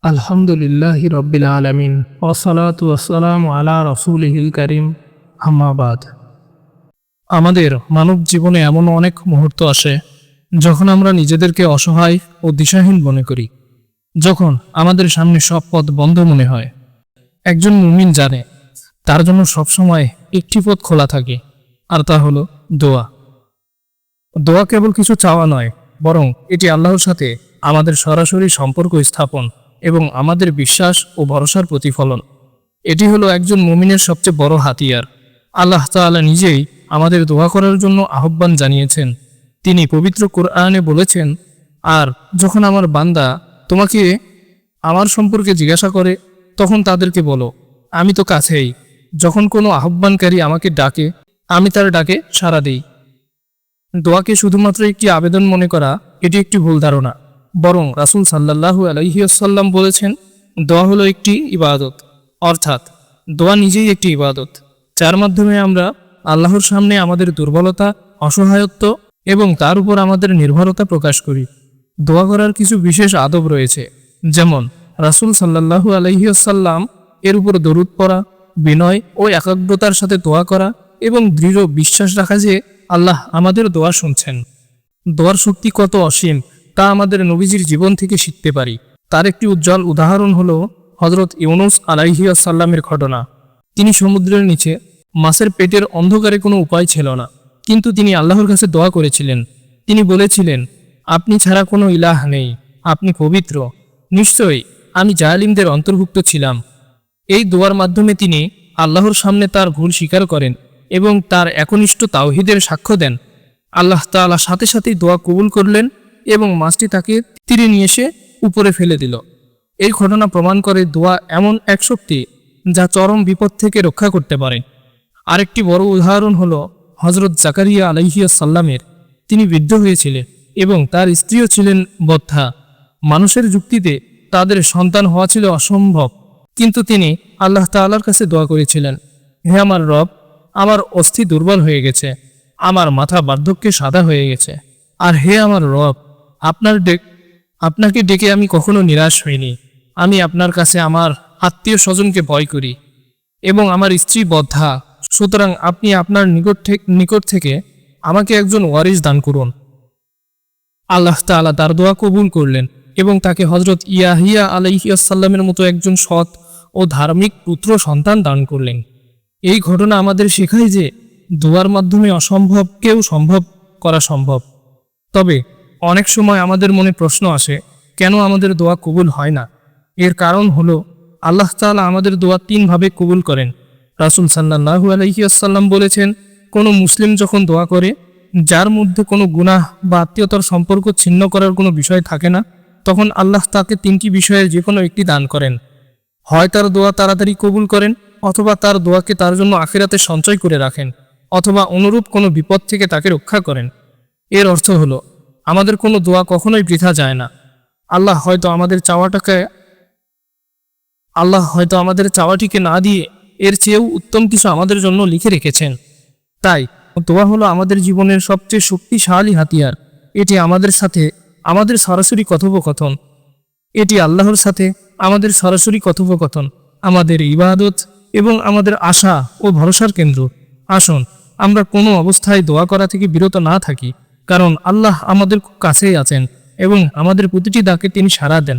আলহামদুলিল্লাহি রব্বিল আলামিন ওয়াসসালাতু ওয়াসসালামু আলা রাসূলিহিল কারীম আম্মা বাদ। আমাদের মানব জীবনে এমন অনেক মুহূর্ত আসে যখন আমরা নিজেদেরকে অসহায় ও দিশাহীন মনে করি, যখন আমাদের সামনে সব পথ বন্ধ মনে হয়। একজন মুমিন জানে তার জন্য সবসময় একটি পথ খোলা থাকে, আর তা হলো দোয়া। দোয়া কেবল কিছু চাওয়া নয়, বরং এটি আল্লাহর সাথে আমাদের সরাসরি সম্পর্ক স্থাপন এবং আমাদের বিশ্বাস ও ভরসার প্রতিফলন। এটি হলো একজন মুমিনের সবচেয়ে বড় হাতিয়ার। আল্লাহ তাআলা নিজেই আমাদের দোয়া করার জন্য আহ্বান জানিয়েছেন। তিনি পবিত্র কোরআনে বলেছেন, আর যখন আমার বান্দা তোমাকে আমার সম্পর্কে জিজ্ঞাসা করে, তখন তাদেরকে বলো, আমি তো কাছেই। যখন কোনো আহ্বানকারী আমাকে ডাকে, আমি তার ডাকে সাড়া দিই। দোয়াকে শুধুমাত্র একটি আবেদন মনে করা এটি একটি ভুল ধারণা, বরং রাসূল সাল্লাল্লাহু আলাইহি ওয়াসাল্লাম বলেছেন, দোয়া হলো একটি ইবাদত। অর্থাৎ দোয়া নিজেই একটি ইবাদত, যার মাধ্যমে আমরা আল্লাহর সামনে আমাদের দুর্বলতা, অসহায়ত্ব এবং তার উপর আমাদের নির্ভরতা প্রকাশ করি। দোয়া করার কিছু বিশেষ আদব রয়েছে, যেমন রাসূল সাল্লাল্লাহু আলাইহি ওয়াসাল্লাম এর উপর দরুদ পড়া, বিনয় ও একাগ্রতার সাথে দোয়া করা এবং দৃঢ় বিশ্বাস রাখা যে আল্লাহ আমাদের দোয়া শুনছেন। দোয়ার শক্তি কত অসীম তা আমাদের নবীজির জীবন থেকে শিখতে পারি। তার একটি উজ্জ্বল উদাহরণ হলো হযরত ইউনুস আলাইহি আসসালামের ঘটনা। তিনি সমুদ্রের নিচে মাছের পেটের অন্ধকারে কোনো উপায় ছিল না, কিন্তু তিনি আল্লাহর কাছে দোয়া করেছিলেন। তিনি বলেছিলেন, আপনি ছাড়া কোনো ইলাহ নেই, আপনি পবিত্র। নিশ্চয়ই আমি জালিমদের অন্তর্ভুক্ত ছিলাম। এই দোয়ার মাধ্যমে তিনি আল্লাহর সামনে তার ভুল স্বীকার করেন এবং তার একনিষ্ঠ তাওহীদের সাক্ষ্য দেন। আল্লাহ তাআলা সাথে সাথেই দোয়া কবুল করলেন এবং মাছটি তাকে তীরে নিয়ে এসে উপরে ফেলে দিল। এই ঘটনা প্রমাণ করে দোয়া এমন এক শক্তি যা চরম বিপদ থেকে রক্ষা করতে পারে। আরেকটি বড় উদাহরণ হলো হযরত জাকারিয়া আলাইহিস সালামের। তিনি বৃদ্ধ হয়েছিলেন এবং তার স্ত্রীও ছিলেন বৃদ্ধা। মানুষের যুক্তিতে তাদের সন্তান হওয়া ছিল অসম্ভব, কিন্তু তিনি আল্লাহ তাআলার কাছে দোয়া করেছিলেন, হে আমার রব, আমার অস্থি দুর্বল হয়ে গেছে, আমার মাথা বার্ধক্যে সাদা হয়ে গেছে, আর হে আমার রব, আপনাকে ডেকে আমি কখনো নিরাশ হইনি। আমি আপনার কাছে আমার আত্মীয় স্বজনকে ভয় করি এবং আমার স্ত্রী বৃদ্ধা, সুতরাং আপনি আপনার নিকট থেকে আমাকে একজন ওয়ারিস দান করুন। আল্লাহ তাআলা তার দোয়া কবুল করলেন এবং তাকে হযরত ইয়াহিয়া আলাইহিস সালামের মতো একজন সৎ ও ধার্মিক পুত্র সন্তান দান করলেন। এই ঘটনা আমাদের শেখায় যে দোয়ার মাধ্যমে অসম্ভবকেও সম্ভব করা সম্ভব। তবে অনেক সময় আমাদের মনে প্রশ্ন আসে, কেন আমাদের দোয়া কবুল হয় না? এর কারণ হলো আল্লাহ তাআলা আমাদের দোয়া তিনভাবে কবুল করেন। রাসূল সাল্লাল্লাহু আলাইহি ওয়াসাল্লাম বলেছেন, কোনো মুসলিম যখন দোয়া করে যার মধ্যে কোনো গুনাহ বা আত্মীয়তার সম্পর্ক ছিন্ন করার কোনো বিষয় থাকে না, তখন আল্লাহ তাকে তিনটি বিষয়ের যে কোনো একটি দান করেন। হয় তার দোয়া তাড়াতাড়ি কবুল করেন, অথবা তার দোয়াকে তার জন্য আখিরাতে সঞ্চয় করে রাখেন, অথবা অনুরূপ কোনো বিপদ থেকে তাকে রক্ষা করেন। এর অর্থ হলো আমাদের কোনো দোয়া কখনোই বৃথা যায় না। আল্লাহ হয়তো আমাদের চাওয়াটিকে না দিয়ে এর চেয়েও উত্তম কিছু আমাদের জন্য লিখে রেখেছেন। তাই দোয়া হলো আমাদের জীবনের সবচেয়ে শক্তিশালী হাতিয়ার। এটি আমাদের সাথে আমাদের সরাসরি কথোপকথন। এটি আল্লাহর সাথে আমাদের সরাসরি কথোপকথন, আমাদের ইবাদত এবং আমাদের আশা ও ভরসার কেন্দ্র। আসুন আমরা কোনো অবস্থায় দোয়া করা থেকে বিরত না থাকি, কারণ আল্লাহ আমাদের খুব কাছেই আছেন এবং আমাদের প্রতিটি ডাকে তিনি সাড়া দেন।